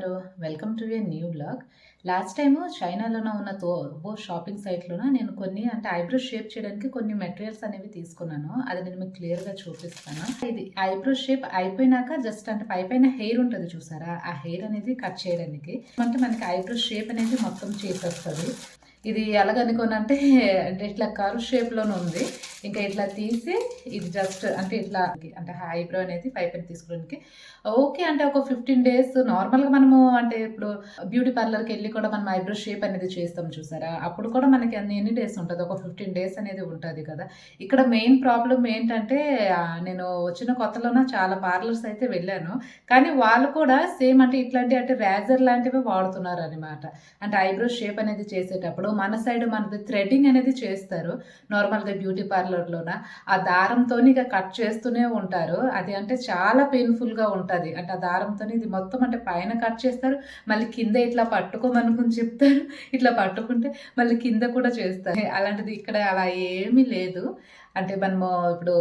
ఉన్నారు? Welcome to a new vlog. Last time చైనాలోనే ఉన్న తోబో షాపింగ్ సైట్‌లోన నేను కొన్ని అంటే ఐబ్రోస్ షేప్ చేయడానికి కొన్ని మెటీరియల్స్ అనేవి తీసుకున్నాను. అది నేను మీకు క్లియర్‌గా చూపిస్తాను. ఇది ఐబ్రో షేప్ అయిపోయినాక జస్ట్ అంటే పైపైన హెయిర్ ఉంటది చూసారా? ఆ హెయిర్ అనేది కట్ చేయడానికి. అంటే మనకి ఐబ్రో షేప్ అనేది మొత్తం చేసేస్తది. ఇది ఎలాగనుకోనంటే అంటే ఇట్లా కర్వ్ షేప్‌లోనే ఉంది. ఇంకా ఇట్లా తీసి ఇది జస్ట్ అంటే ఇట్లా అంటే ఐబ్రో అనేది పైపైన తీసుకోవడానికి ఓకే. అంటే ఒక 15 డేస్ నార్మల్‌గా మనము అంటే ఇప్పుడు బ్యూటీ పార్లర్‌కెళ్ళి కూడా మనం ఐబ్రో షేప్ అనేది చేస్తాం చూసారా? అప్పుడు కూడా మనకి ఎన్ని డేస్ ఉంటది? ఒక 15 డేస్ అనేది ఉంటది కదా! ఇక్కడ మెయిన్ ప్రాబ్లమ్ ఏంటంటే నేను వచ్చిన కొత్తలోన చాలా పార్లర్స్ అయితే వెళ్ళాను. కానీ వాళ్ళు కూడా సేమ్ అంటే ఇట్లాంటి అంటే రేజర్ లాంటివే వాడుతున్నారనమాట. అంటే ఐబ్రో షేప్ అనేది చేసేటప్పుడు మన సైడ్ మనది థ్రెడ్డింగ్ అనేది చేస్తారు. నార్మల్‌గా బ్యూటీ పార్లర్‌లోన ఆ దారంతోని ఇక కట్ చేస్తూనే ఉంటారు. అది అంటే చాలా పెయిన్‌ఫుల్‌గా ఉంటది. అంటే ఆ దారంతోని ఇది మొత్తం అంటే పైన కట్ చేస్తారు. మళ్ళీ కింద ఇట్లా పట్టుకోమనుకుని చెప్తారు. ఇట్లా పట్టుకుంటే మళ్ళీ కింద కూడా చేస్తారు. అలాంటిది ఇక్కడ అలా ఏమీ లేదు. అంటే మనము ఇప్పుడు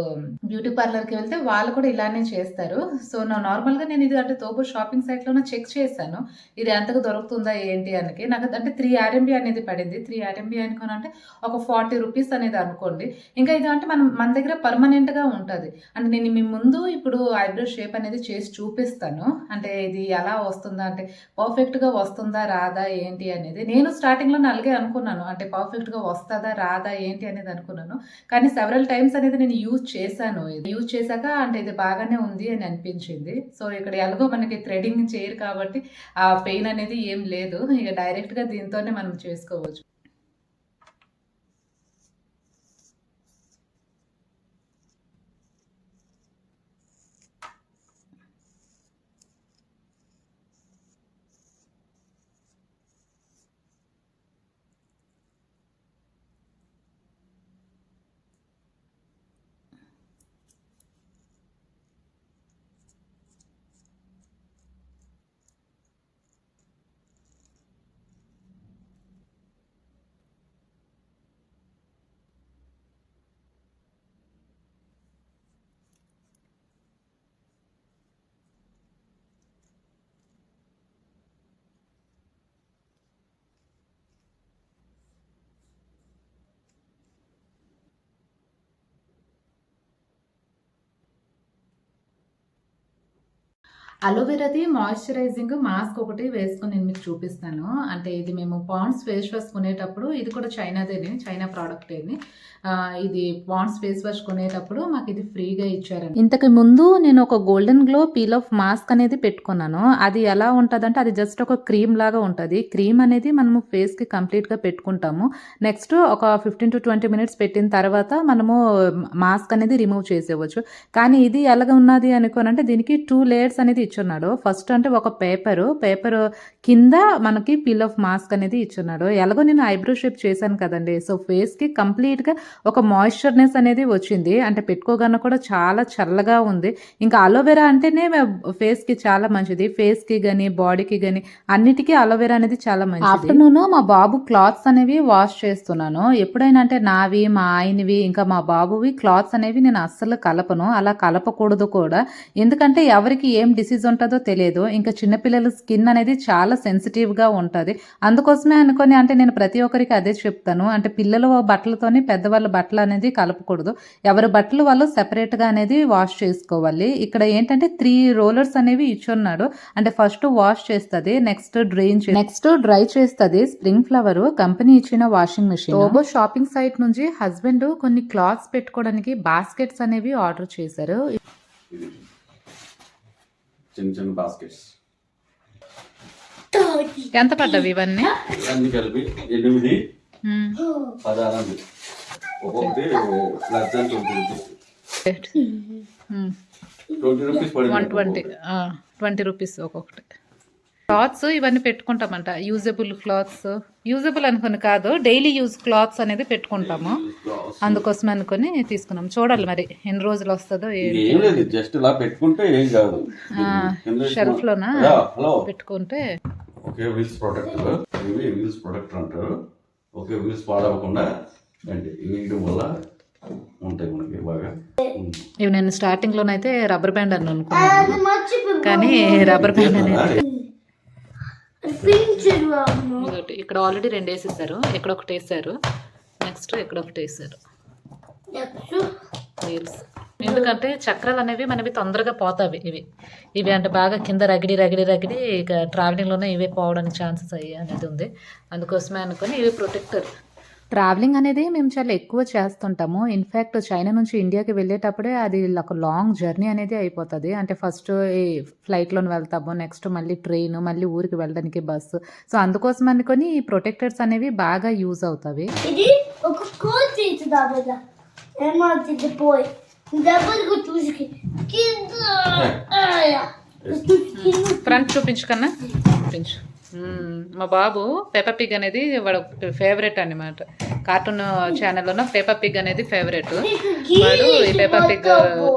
బ్యూటీ పార్లర్‌కి వెళ్తే వాళ్ళు కూడా ఇలానే చేస్తారు. సో, నార్మల్‌గా నేను ఇది అంటే తోబో షాపింగ్ సైట్‌లోనే చెక్ చేశాను. ఇది ఎంతకు దొరుకుతుందా ఏంటి అనకి. నాకు అంటే 3 ఆర్ఎంబీ అనేది పడింది. 3 ఆర్ఎంబీ అనుకోనంటే ఒక ₹40 అనేది అనుకోండి. ఇంకా ఇది అంటే మన దగ్గర పర్మనెంట్‌గా ఉంటది. అంటే నేను మీ ముందు ఇప్పుడు ఐబ్రో షేప్ అనేది చేసి చూపిస్తాను. అంటే ఇది ఎలా వస్తుందా అంటే పర్ఫెక్ట్‌గా వస్తుందా? రాదా? ఏంటి అనేది. నేను స్టార్టింగ్‌లోనే అలాగే అనుకున్నాను. అంటే పర్ఫెక్ట్‌గా వస్తదా? రాదా? ఏంటి అనేది అనుకున్నాను. కానీ సెవెరల్ టైమ్స్ అనేది నేను యూజ్ చేశాను. యూజ్ చేశాక అంటే ఇది బాగానే ఉంది అని అనిపించింది. సో, ఇక్కడ ఎలాగో మనకి థ్రెడింగ్ చేయరు కాబట్టి ఆ పెయిన్ అనేది ఏం లేదు. ఇక డైరెక్ట్‌గా దీంతోనే మనం చేసుకోవచ్చు. అలోవెరాది మాయిశ్చరైజింగ్ మాస్క్ ఒకటి వేసుకొని నేను మీకు చూపిస్తాను. అంటే ఇది మేము పాండ్స్ ఫేస్ వాష్ కొనేటప్పుడు ఇది కూడా చైనాదేనే. చైనా ప్రొడక్టేని. ఇది పాండ్స్ ఫేస్ వాష్ కొనేటప్పుడు మాకిది ఫ్రీగా ఇచ్చారండి. ఇంతకు ముందు నేను ఒక golden glow peel off mask అనేది పెట్టుకున్నాను. అది ఎలా ఉంటదంటే అది జస్ట్ ఒక క్రీమ్ లాగా ఉంటది. క్రీమ్ అనేది మనము ఫేస్‌కి కంప్లీట్‌గా పెట్టుకుంటాము. నెక్స్ట్ ఒక 15-20 మినిట్స్ పెట్టిన తర్వాత మనము మాస్క్ అనేది రిమూవ్ చేసేయవచ్చు. కానీ ఇది ఎలాగ ఉన్నది అనుకోనంటే దీనికి 2 లేయర్స్ అనేది ఇచ్చున్నాడు. ఫస్ట్ అంటే ఒక పేపరు కింద మనకి పీల్ ఆఫ్ మాస్క్ అనేది ఇచ్చున్నాడు. ఎలాగో నేను ఐబ్రో షేప్ చేశాను కదండీ! సో, ఫేస్‌కి కంప్లీట్‌గా ఒక మాయిశ్చర్‌నెస్ అనేది వచ్చింది. అంటే పెట్టుకోగానే కూడా చాలా చల్లగా ఉంది. ఇంకా అలోవెరా అంటేనే ఫేస్‌కి చాలా మంచిది. ఫేస్‌కి గాని, బాడీకి గాని అన్నిటికి అలోవెరా అనేది చాలా మంచిది. ఆఫ్టర్‌నూన్ మా బాబు క్లాత్స్ అనేవి వాష్ చేస్తున్నాను. ఎప్పుడైనా అంటే నావి, మా ఆయనవి, ఇంకా మా బాబువి క్లాత్స్ అనేవి నేను అస్సలు కలపను. అలా కలపకూడదు కూడా. ఎందుకంటే ఎవరికి ఏం డిసీజ్ ఉంటుందో తెలియదు. ఇంకా చిన్నపిల్లల స్కిన్ అనేది చాలా సెన్సిటివ్‌గా ఉంటది. అందుకోసమే అనుకోని అంటే నేను ప్రతి ఒక్కరికి అదే చెప్తాను. అంటే పిల్లల బట్టలతోని పెద్దవాళ్ళ బట్టలు అనేది కలపకూడదు. ఎవరి బట్టలు వాళ్ళు సెపరేట్‌గా అనేది వాష్ చేసుకోవాలి. ఇక్కడ ఏంటంటే 3 రోలర్స్ అనేవి ఇచ్చున్నాడు. అంటే ఫస్ట్ వాష్ చేస్తది. నెక్స్ట్ డ్రై చేస్తది. స్ప్రింగ్ ఫ్లవర్ కంపెనీ ఇచ్చిన వాషింగ్ మెషిన్. టోబో షాపింగ్ సైట్ నుంచి హస్బెండ్ కొన్ని క్లాత్స్ పెట్టుకోవడానికి బాస్కెట్స్ అనేవి ఆర్డర్ చేశారు. చిన్న చిన్న బాస్కెట్స్ ఎంత పడ్డవి ఇవన్నీ? అన్ని కలిపి 8, 16 ఒక్కొక్కటి లెస్ దాన్ 20 రూపీస్. 20 రూపీస్ పడింది. 20 రూపీస్ ఒక్కొక్కటి. క్లాత్స్ ఇవన్నీ పెట్టుకుంటామంట. యూజబుల్ అనుకుని కాదు, డైలీ యూజ్ క్లాత్స్ అనేది పెట్టుకుంటాము. అందుకోసం అనుకుని తీసుకున్నాం. చూడాలి మరి ఎన్ని రోజులు వస్తుందో. ఏం లేదు, జస్ట్ ఇలా పెట్టుకుంటే ఏం కాదు. షెల్ఫ్ లోన పెట్టుకుంటే ఓకే. వీల్స్ ప్రొటెక్టర్, ఇవి వీల్స్ ప్రొటెక్టర్ అంటారు. ఓకే, వీల్స్ పాడవకుండా అంటే వేయడం వల్ల ఉంటాయి మనకి బాగా. ఇవి నేను స్టార్టింగ్ లోనైతే రబ్బర్ బ్యాండ్ అని అనుకున్నాను, కానీ రబ్బర్ బ్యాండ్ అనేది ఇదొకటి ఇక్కడ ఆల్రెడీ 2 వేసేసారు, ఇక్కడ ఒకటి వేసారు, నెక్స్ట్ ఇక్కడ ఒకటి వేసారు వీల్స్. ఎందుకంటే చక్రాలు అనేవి మనవి తొందరగా పోతాయి. ఇవి అంటే బాగా కింద రగిడి ఇక ట్రావెలింగ్లోనే ఇవే పోవడానికి ఛాన్సెస్ అయ్యి అనేది ఉంది. అందుకోసమే అనుకుని ఇవి ప్రొటెక్టర్. ట్రావెలింగ్ అనేది మేము చాలా ఎక్కువ చేస్తుంటాము. ఇన్ఫ్యాక్ట్ చైనా నుంచి ఇండియాకి వెళ్ళేటప్పుడే అది ఒక లాంగ్ జర్నీ అనేది అయిపోతుంది. అంటే ఫస్ట్ ఈ ఫ్లైట్లో వెళ్తాము, నెక్స్ట్ మళ్ళీ ట్రైన్, మళ్ళీ ఊరికి వెళ్ళడానికి బస్సు. సో అందుకోసం అనుకొని ఈ ప్రొటెక్టర్స్ అనేవి బాగా యూజ్ అవుతాయి. ఇది ఒక కోట్ చేస్తుందా ఏమవుతుంది పోయి దెబ్బకు చూసి ఫ్రంట్ చూపించు కన్నా, చూపించు. మా బాబు పెప్పా పిగ్ అనేది వాడు ఫేవరెట్ అన్నమాట. కార్టూన్ ఛానల్లోనూ పెప్పా పిగ్ అనేది ఫేవరెట్. వాడు ఈ పెప్పా పిగ్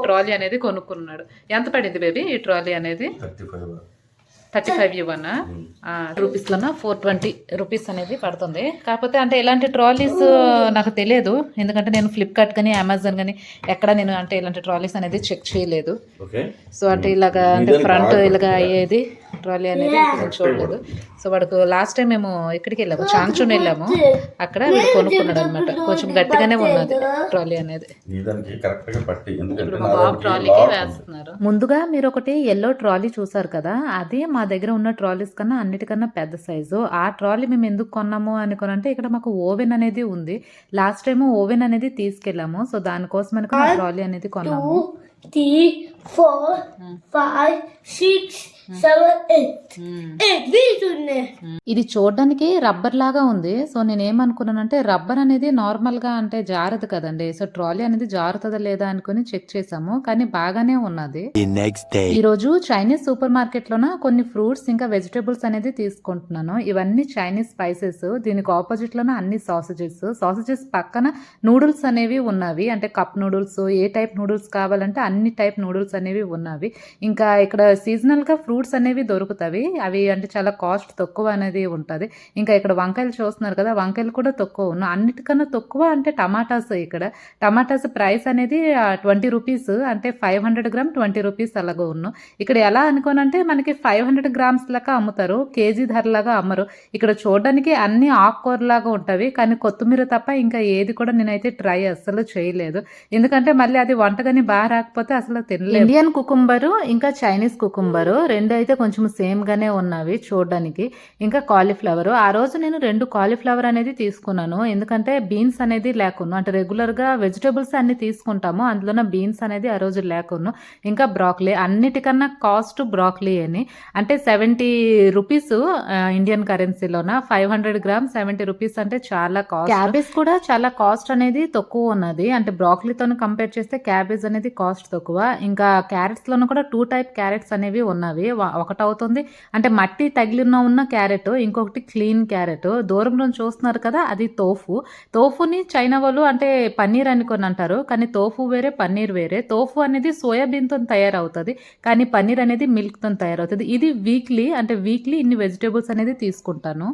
ట్రాలీ అనేది కొనుక్కున్నాడు. ఎంత పడింది బేబీ ఈ ట్రాలీ అనేది? 35 ఇవ్వనా రూపీస్లోనా 420 రూపీస్ అనేది పడుతుంది. కాకపోతే అంటే ఇలాంటి ట్రాలీస్ నాకు తెలియదు, ఎందుకంటే నేను ఫ్లిప్కార్ట్ కానీ అమెజాన్ కానీ ఎక్కడ నేను అంటే ఇలాంటి ట్రాలీస్ అనేది చెక్ చేయలేదు. సో అంటే ఇలాగా అంటే ఫ్రంట్ ఇలాగా అయ్యేది ట్రాలీ అనేది నేను చూడలేదు. సో వాడికి లాస్ట్ టైం మేము ఎక్కడికి వెళ్ళాము, చాంగ్చూన్ వెళ్ళాము, అక్కడ వీడు కొనుక్కున్నాడు అనమాట. కొంచెం గట్టిగానే ఉన్నది ట్రాలీ అనేది. ఇప్పుడు మా బాబు ట్రాలీకి వేస్తున్నారు. ముందుగా మీరు ఒకటి ఎల్లో ట్రాలీ చూసారు కదా, అది మా దగ్గర ఉన్న ట్రాలీస్ కన్నా అన్నిటికన్నా పెద్ద సైజు. ఆ ట్రాలీ మేము ఎందుకు కొన్నాము అనుకోనంటే ఇక్కడ మాకు ఓవెన్ అనేది ఉంది. లాస్ట్ టైం ఓవెన్ అనేది తీసుకెళ్ళాము, సో దానికోసం అనుకుని ఆ ట్రాలీ అనేది కొన్నాము. 2 3 4 5 6 7 8 వీల్స్ ఉన్నాయి. ఇది చూడడానికి రబ్బర్ లాగా ఉంది. సో నేను ఏమనుకున్నానంటే రబ్బర్ అనేది నార్మల్ గా అంటే జారదు కదండి, సో ట్రాలీ అనేది జారుతుందా లేదా అనుకుని చెక్ చేసాము, కానీ బాగానే ఉన్నది. ఈ రోజు చైనీస్ సూపర్ మార్కెట్ లోన కొన్ని ఫ్రూట్స్ ఇంకా వెజిటేబుల్స్ అనేది తీసుకుంటున్నాను. ఇవన్నీ చైనీస్ స్పైసెస్. దీనికి ఆపోజిట్ లోన అన్ని సాసేజెస్ పక్కన నూడిల్స్ అనేవి ఉన్నవి. అంటే కప్ నూడిల్స్, ఏ టైప్ నూడిల్స్ కావాలంటే అన్ని టైప్ నూడిల్స్ అనేవి ఉన్నవి. ఇంకా ఇక్కడ సీజనల్ గా ఫ్రూట్స్ అనేవి దొరుకుతాయి. అవి అంటే చాలా కాస్ట్ తక్కువ అనేది ఉంటుంది. ఇంకా ఇక్కడ వంకాయలు చూస్తున్నారు కదా, వంకాయలు కూడా తక్కువ ఉన్నాయి. అన్నిటికన్నా తక్కువ అంటే టమాటాస్. ఇక్కడ టమాటాస్ ప్రైస్ అనేది 20 రూపీస్, అంటే 500 గ్రామ్ 20 రూపీస్ అలాగా ఉన్నాం. ఇక్కడ ఎలా అనుకోనంటే మనకి 500 గ్రామ్స్ లాగా అమ్ముతారు, కేజీ ధరలాగా అమ్మరు. ఇక్కడ చూడడానికి అన్ని ఆకుకూరలాగా ఉంటాయి, కానీ కొత్తిమీర తప్ప ఇంకా ఏది కూడా నేనైతే ట్రై అస్సలు చేయలేదు. ఎందుకంటే మళ్ళీ అది వంటగాని బాగా రాకపోతే అసలు తినలేదు. ఇండియన్ కుకుంబరు ఇంకా చైనీస్ కుకుంబరు రెండు అయితే కొంచెం సేమ్ గానే ఉన్నవి చూడడానికి. ఇంకా కాలీఫ్లవర్, ఆ రోజు నేను 2 కాలీఫ్లవర్ అనేది తీసుకున్నాను. ఎందుకంటే బీన్స్ అనేది లేకున్నా, అంటే రెగ్యులర్ గా వెజిటేబుల్స్ అన్ని తీసుకుంటాము, అందులోన బీన్స్ అనేది ఆ రోజు లేకున్నా. ఇంకా బ్రాక్లీ, అన్నిటికన్నా కాస్ట్ బ్రాక్లీ అని, అంటే 70 రూపీస్ ఇండియన్ కరెన్సీలోన. 500 గ్రామ్ 70 రూపీస్ అంటే చాలా కాస్ట్. క్యాబేజ్ కూడా చాలా కాస్ట్ అనేది తక్కువ ఉన్నది, అంటే బ్రాక్లీతో కంపేర్ చేస్తే క్యాబేజ్ అనేది కాస్ట్ తక్కువ. ఇంకా క్యారెట్స్ లోనూ కూడా 2 టైప్ క్యారెట్స్ అనేవి ఉన్నవి. ఒకటి అవుతుంది అంటే మట్టి తగిలిన ఉన్న క్యారెట్, ఇంకొకటి క్లీన్ క్యారెట్. దూరంలో చూస్తున్నారు కదా, అది తోఫుని చైనా వాళ్ళు అంటే పన్నీర్ అనుకొని అంటారు, కానీ తోఫు వేరే పన్నీర్ వేరే. తోఫు అనేది సోయాబీన్ తో తయారవుతుంది, కానీ పన్నీర్ అనేది మిల్క్ తో తయారవుతుంది. ఇది వీక్లీ ఇన్ని వెజిటేబుల్స్ అనేది తీసుకుంటాను.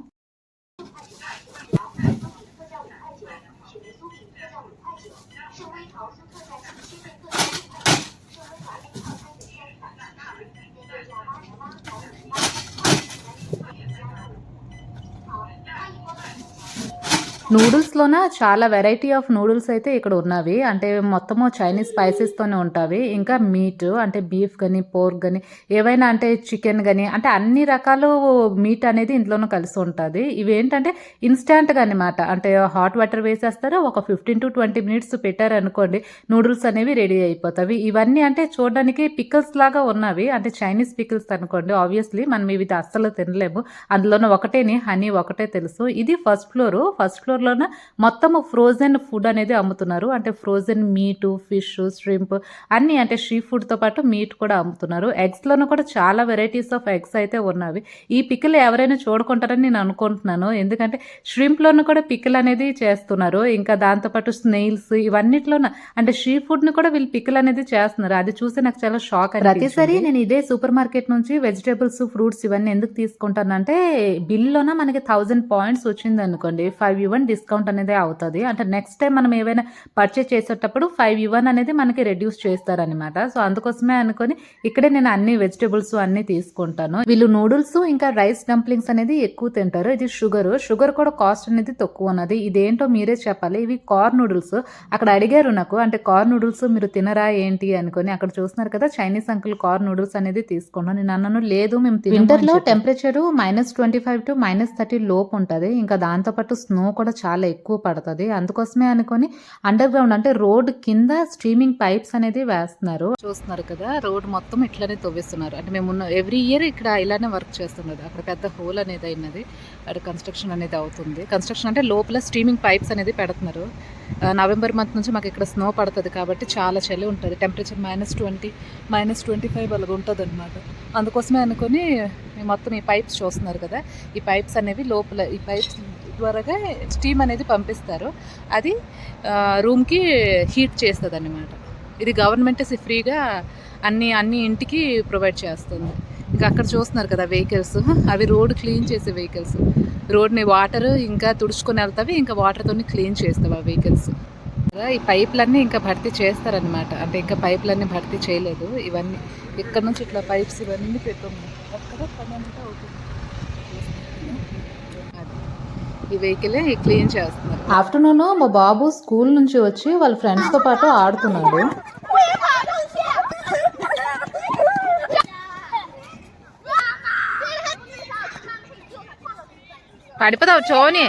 నూడిల్స్లోన చాలా వెరైటీ ఆఫ్ నూడిల్స్ అయితే ఇక్కడ ఉన్నవి. అంటే మొత్తము చైనీస్ స్పైసెస్తోనే ఉంటాయి. ఇంకా మీట్ అంటే బీఫ్ కానీ పోర్క్ కానీ ఏవైనా అంటే చికెన్ కానీ అంటే అన్ని రకాలు మీట్ అనేది ఇంట్లోనూ కలిసి ఉంటుంది. ఇవి ఏంటంటే ఇన్స్టాంట్గా అనమాట, అంటే హాట్ వాటర్ వేసేస్తారు, ఒక 15 to 20 మినిట్స్ పెట్టారు అనుకోండి, నూడిల్స్ అనేవి రెడీ అయిపోతాయి. ఇవన్నీ అంటే చూడడానికి పికిల్స్ లాగా ఉన్నవి, అంటే చైనీస్ పికిల్స్ అనుకోండి. ఆబ్వియస్లీ మనం ఇవి అస్సలు తినలేము, అందులోనూ ఒకటేని హనీ ఒకటే తెలుసు. ఇది ఫస్ట్ ఫ్లోర్ లోన మొత్తం ఫ్రోజన్ ఫుడ్ అనేది అమ్ముతున్నారు. అంటే ఫ్రోజన్ మీట్, ఫిష్, ష్రింప్ అన్ని, అంటే సీ ఫుడ్ తో పాటు మీట్ కూడా అమ్ముతున్నారు. ఎగ్స్ లోనూ కూడా చాలా వెరైటీస్ ఆఫ్ ఎగ్స్ అయితే ఉన్నవి. ఈ పికిల్ ఎవరైనా చూడుకుంటారని నేను అనుకుంటున్నాను, ఎందుకంటే ష్రింప్ లోను కూడా పికిల్ అనేది చేస్తున్నారు. ఇంకా దాంతోపాటు స్నేల్స్ ఇవన్నిట్లోన అంటే సీ ఫుడ్ ని కూడా వీళ్ళు పికిల్ అనేది చేస్తున్నారు. అది చూసి నాకు చాలా షాక్ అయింది. ప్రతిసారి నేను ఇదే సూపర్ మార్కెట్ నుంచి వెజిటేబుల్స్, ఫ్రూట్స్ ఇవన్నీ ఎందుకు తీసుకుంటానంటే బిల్లోన మనకి 1000 పాయింట్స్ వచ్చింది అనుకోండి, 5 ఇవ్వండి డిస్కౌంట్ అనేది అవుతుంది. అంటే నెక్స్ట్ టైం మనం ఏవైనా పర్చేస్ చేసేటప్పుడు 5 అనేది మనకి రెడ్యూస్ చేస్తారనమాట. సో అందుకోసమే అనుకొని ఇక్కడే నేను అన్ని వెజిటేబుల్స్ అన్ని తీసుకుంటాను. వీళ్ళు నూడిల్స్ ఇంకా రైస్ డంప్లింగ్స్ అనేది ఎక్కువ తింటారు. ఇది షుగర్ కూడా కాస్ట్ అనేది తక్కువ ఉన్నది. ఇదేంటో మీరే చెప్పాలి. ఇవి కార్న్ నూడిల్స్. అక్కడ అడిగారు నాకు, అంటే కార్న్ నూడిల్స్ మీరు తినరా ఏంటి అనుకొని. అక్కడ చూస్తున్నారు కదా చైనీస్ అంకుల్ కార్న్ నూడిల్స్ అనేది తీసుకున్నాను. నేను అన్నాను లేదు మేము వింటర్ లో టెంపరేచర్ -25 to -30 లోపు ఉంటది. ఇంకా దాంతో పాటు స్నో కూడా చాలా ఎక్కువ పడుతుంది. అందుకోసమే అనుకొని అండర్ గ్రౌండ్ అంటే రోడ్ కింద స్ట్రీమింగ్ పైప్స్ అనేది వేస్తున్నారు. చూస్తున్నారు కదా రోడ్ మొత్తం ఇట్లానే తవ్విస్తున్నారు. అంటే మేము ఎవ్రీ ఇయర్ ఇక్కడ ఇలానే వర్క్ చేస్తున్నది. అక్కడ పెద్ద హోల్ అనేది అయినది, అక్కడ కన్స్ట్రక్షన్ అనేది అవుతుంది. కన్స్ట్రక్షన్ అంటే లోపల స్ట్రీమింగ్ పైప్స్ అనేది పెడుతున్నారు. నవంబర్ మంత్ నుంచి మాకు ఇక్కడ స్నో పడుతుంది కాబట్టి చాలా చలి ఉంటుంది. టెంపరేచర్ -20, -25 అలాగ ఉంటుంది అనమాట. అందుకోసమే అనుకొని మొత్తం ఈ పైప్స్ చూస్తున్నారు కదా, ఈ పైప్స్ అనేవి లోపల ఈ పైప్స్ ద్వారాగా స్టీమ్ అనేది పంపిస్తారు. అది రూమ్కి హీట్ చేస్తుంది అన్నమాట. ఇది గవర్నమెంట్ ఫ్రీగా అన్ని ఇంటికి ప్రొవైడ్ చేస్తుంది. ఇంకా అక్కడ చూస్తున్నారు కదా వెహికల్స్, అవి రోడ్ క్లీన్ చేసే వెహికల్స్. రోడ్ని వాటర్ ఇంకా తుడుచుకొని వెళ్తావి, ఇంకా వాటర్తో క్లీన్ చేస్తావు ఆ వెహికల్స్. ఈ పైపులన్నీ ఇంకా భర్తీ చేస్తారనమాట. అంటే ఇంకా పైపులన్నీ భర్తీ చేయలేదు. ఇవన్నీ ఇక్కడ నుంచి ఇట్లా పైప్స్ ఇవన్నీ పెట్టున్నాయి. అక్కడ పని అంతా అవుతుంది. ఈ వెహికల్ క్లీన్ చేస్తున్నారు. ఆఫ్టర్నూన్ మా బాబు స్కూల్ నుంచి వచ్చి వాళ్ళ ఫ్రెండ్స్తో పాటు ఆడుతున్నాడు. పడిపోతావు చోని.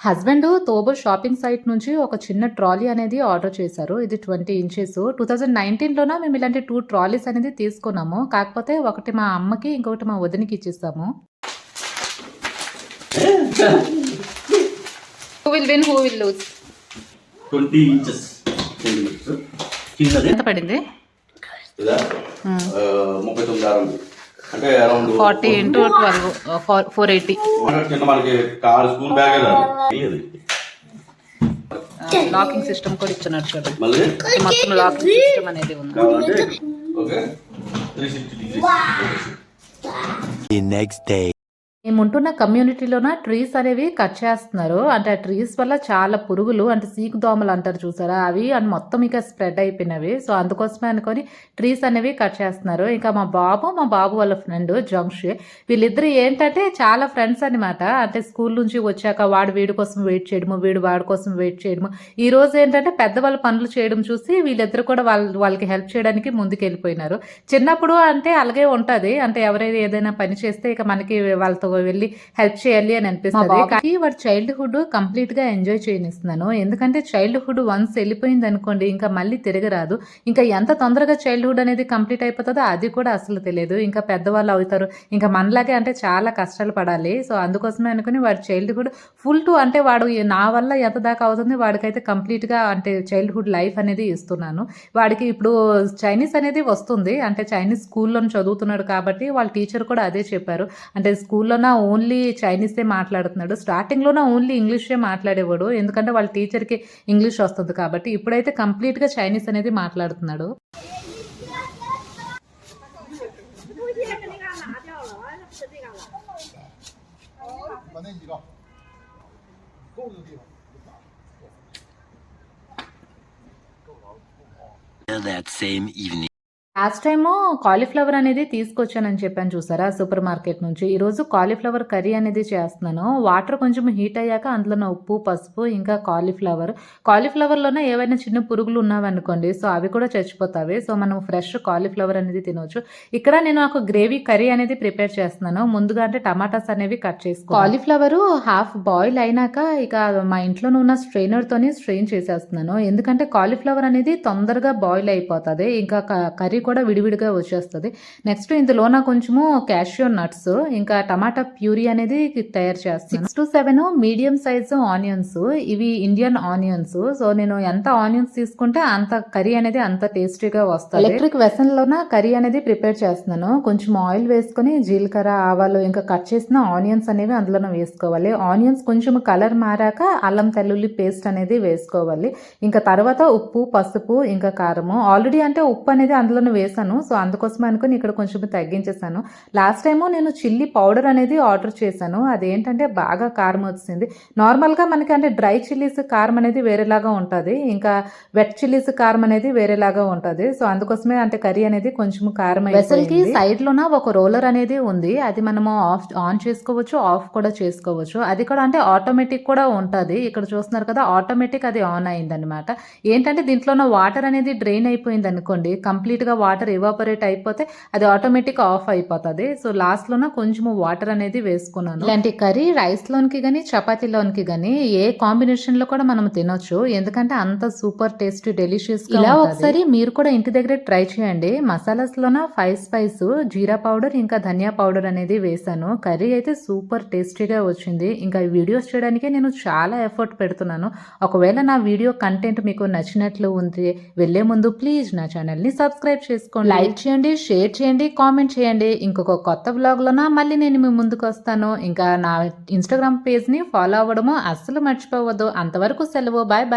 హస్బెండ్ తోబో షాపింగ్ సైట్ నుంచి ఒక చిన్న ట్రాలీ అనేది ఆర్డర్ చేశారు. ఇది 20 inches. 2019లోనే మేము ఇలాంటి 2 ట్రాలీస్ అనేది తీసుకున్నాము. కాకపోతే ఒకటి మా అమ్మకి, ఇంకొకటి మా వదినికి ఇచ్చేస్తాము. Who will win? Who will lose? 20 inches. ఎంత పడింది? 39 ఆరం. అంటే అరౌండ్ 40 into 12 480. కింద మనకి car school bag locking system కూడా ఇచ్చినారు చూడండి. మళ్ళీ మొత్తం లాకింగ్ సిస్టమ్ అనేది ఉంది. కావాలంటే okay 360 degrees. The next day. మేము ఉంటున్న కమ్యూనిటీలోన ట్రీస్ అనేవి కట్ చేస్తున్నారు. అంటే ఆ ట్రీస్ వల్ల చాలా పురుగులు, అంటే సీకు దోమలు అంటారు చూసారా, అవి అని మొత్తం ఇక స్ప్రెడ్ అయిపోయినవి. సో అందుకోసమే అనుకొని ట్రీస్ అనేవి కట్ చేస్తున్నారు. ఇంకా మా బాబు వాళ్ళ ఫ్రెండ్ జంక్షి, వీళ్ళిద్దరు ఏంటంటే చాలా ఫ్రెండ్స్ అనమాట. అంటే స్కూల్ నుంచి వచ్చాక వాడు వీడి కోసం వెయిట్ చేయడము, వీడు వాడి కోసం వెయిట్ చేయడము. ఈ రోజు ఏంటంటే పెద్దవాళ్ళ పనులు చేయడం చూసి వీళ్ళిద్దరు కూడా వాళ్ళకి హెల్ప్ చేయడానికి ముందుకు వెళ్ళిపోయినారు. చిన్నప్పుడు అంటే అలాగే ఉంటుంది. అంటే ఎవరైనా ఏదైనా పని చేస్తే ఇక మనకి వాళ్ళతో వెళ్ళి హెల్ప్ చేయాలి అని అనిపిస్తుంది. కానీ వాడు చైల్డ్హుడ్ కంప్లీట్ గా ఎంజాయ్ చేయనిస్తున్నాను. ఎందుకంటే చైల్డ్హుడ్ వన్స్ వెళ్ళిపోయింది అనుకోండి ఇంకా మళ్ళీ తిరగరాదు. ఇంకా ఎంత తొందరగా చైల్డ్హుడ్ అనేది కంప్లీట్ అయిపోతుందో అది కూడా అసలు తెలియదు. ఇంకా పెద్దవాళ్ళు అవుతారు, ఇంకా మనలాగే అంటే చాలా కష్టాలు పడాలి. సో అందుకోసమే అనుకుని వాడు చైల్డ్హుడ్ ఫుల్ టు, అంటే వాడు నా వల్ల ఎంత దాకా అవుతుంది వాడికైతే కంప్లీట్ గా అంటే చైల్డ్హుడ్ లైఫ్ అనేది ఇస్తున్నాను. వాడికి ఇప్పుడు చైనీస్ అనేది వస్తుంది. అంటే చైనీస్ స్కూల్లో చదువుతున్నాడు కాబట్టి వాళ్ళ టీచర్ కూడా అదే చెప్పారు. అంటే స్కూల్లోన ఓన్లీ చైనీసే మాట్లాడుతున్నాడు. స్టార్టింగ్లోనే ఓన్లీ ఇంగ్లీషే మాట్లాడేవాడు, ఎందుకంటే వాళ్ళ టీచర్కి ఇంగ్లీష్ వస్తుంది కాబట్టి. ఇప్పుడైతే కంప్లీట్గా చైనీస్ అనేది మాట్లాడుతున్నాడు. That same evening. Last time cauliflower అనేది తీసుకొచ్చానని చెప్పాను చూసారా సూపర్ మార్కెట్ నుంచి. ఈరోజు కాలీఫ్లవర్ కర్రీ అనేది చేస్తున్నాను. వాటర్ కొంచెం హీట్ అయ్యాక అందులో ఉప్పు, పసుపు, ఇంకా కాలీఫ్లవర్లోనే ఏవైనా చిన్న పురుగులు ఉన్నావనుకోండి, సో అవి కూడా చచ్చిపోతాయి. సో మనం ఫ్రెష్ కాలీఫ్లవర్ అనేది తినవచ్చు. ఇక్కడ నేను ఒక గ్రేవీ కర్రీ అనేది ప్రిపేర్ చేస్తున్నాను. ముందుగా అంటే టమాటాస్ అనేవి కట్ చేసుకో. కాలీఫ్లవర్ హాఫ్ బాయిల్ అయినాక ఇక మా ఇంట్లో ఉన్న స్ట్రెయినర్తోని స్ట్రెయిన్ చేసేస్తున్నాను. ఎందుకంటే కాలీఫ్లవర్ అనేది తొందరగా బాయిల్ అయిపోతుంది, ఇంకా కర్రీ కూడా విడివిడిగా వచ్చేస్తుంది. నెక్స్ట్ ఇందులోన కొంచెము క్యాషియో నట్స్, ఇంకా టమాటా ప్యూరీ అనేది తయారు చేస్తాను. 6 to 7 మీడియం సైజ్ ఆనియన్స్. ఇవి ఇండియన్ ఆనియన్స్. సో నేను ఎంత ఆనియన్స్ తీసుకుంటే అంత కర్రీ అనేది అంత టేస్టీగా వస్తుంది. ఎలక్ట్రిక్ వెసన్ లోన కర్రీ అనేది ప్రిపేర్ చేస్తున్నాను. కొంచెం ఆయిల్ వేసుకొని జీలకర్ర, ఆవాలు, ఇంకా కట్ చేసిన ఆనియన్స్ అనేవి అందులోనే వేసుకోవాలి. ఆనియన్స్ కొంచెం కలర్ మారాక అల్లం తెల్లుల్లి పేస్ట్ అనేది వేసుకోవాలి. ఇంకా తర్వాత ఉప్పు, పసుపు, ఇంకా కారము. ఆల్రెడీ అంటే ఉప్పు అనేది అందులోనే వేసాను. సో అందుకోసమే అనుకుని ఇక్కడ కొంచెం తగ్గించేసాను. లాస్ట్ టైము నేను చిల్లీ పౌడర్ అనేది ఆర్డర్ చేశాను. అదేంటంటే బాగా కారం వచ్చింది. నార్మల్గా మనకి అంటే డ్రై చిల్లీస్ కారం అనేది వేరేలాగా ఉంటుంది, ఇంకా వెట్ చిల్లీస్ కారం అనేది వేరేలాగా ఉంటుంది. సో అందుకోసమే అంటే కర్రీ అనేది కొంచెం కారం. వెసల్కి సైడ్ లోన ఒక రోలర్ అనేది ఉంది, అది మనము ఆన్ చేసుకోవచ్చు, ఆఫ్ కూడా చేసుకోవచ్చు. అది కూడా అంటే ఆటోమేటిక్ కూడా ఉంటుంది. ఇక్కడ చూస్తున్నారు కదా, ఆటోమేటిక్ అది ఆన్ అయిందనమాట. ఏంటంటే దీంట్లో వాటర్ అనేది డ్రైన్ అయిపోయింది అనుకోండి, కంప్లీట్ గా వాటర్ ఎవాపరేట్ అయిపోతే అది ఆటోమేటిక్ ఆఫ్ అయిపోతుంది. సో లాస్ట్ లోన కొంచెం వాటర్ అనేది వేసుకున్నాను. ఇలాంటి కర్రీ రైస్ లోనికి గానీ చపాతీలోనికి గానీ ఏ కాంబినేషన్ లో కూడా మనం తినొచ్చు, ఎందుకంటే అంత సూపర్ టేస్టీ డెలిషియస్. ఇలా ఒకసారి మీరు కూడా ఇంటి దగ్గర ట్రై చేయండి. మసాలాస్ లోన 5 స్పైస్, జీరా పౌడర్ ఇంకా ధనియా పౌడర్ అనేది వేసాను. కర్రీ అయితే సూపర్ టేస్టీగా వచ్చింది. ఇంకా ఈ వీడియోస్ చేయడానికి నేను చాలా ఎఫర్ట్ పెడుతున్నాను. ఒకవేళ నా వీడియో కంటెంట్ మీకు నచ్చినట్లు ఉంది, వెళ్లే ముందు ప్లీజ్ నా ఛానల్ ని సబ్స్క్రైబ్ చేసుకోండి, లైక్ చేయండి, షేర్ చేయండి, కామెంట్ చేయండి. ఇంకొక కొత్త వ్లాగ్ లోన మళ్ళీ నేను మీ ముందుకు వస్తాను. ఇంకా నా ఇన్స్టాగ్రామ్ పేజ్ ని ఫాలో అవ్వడము అస్సలు మర్చిపోవద్దు. అంతవరకు సెలవు, బాయ్ బాయ్.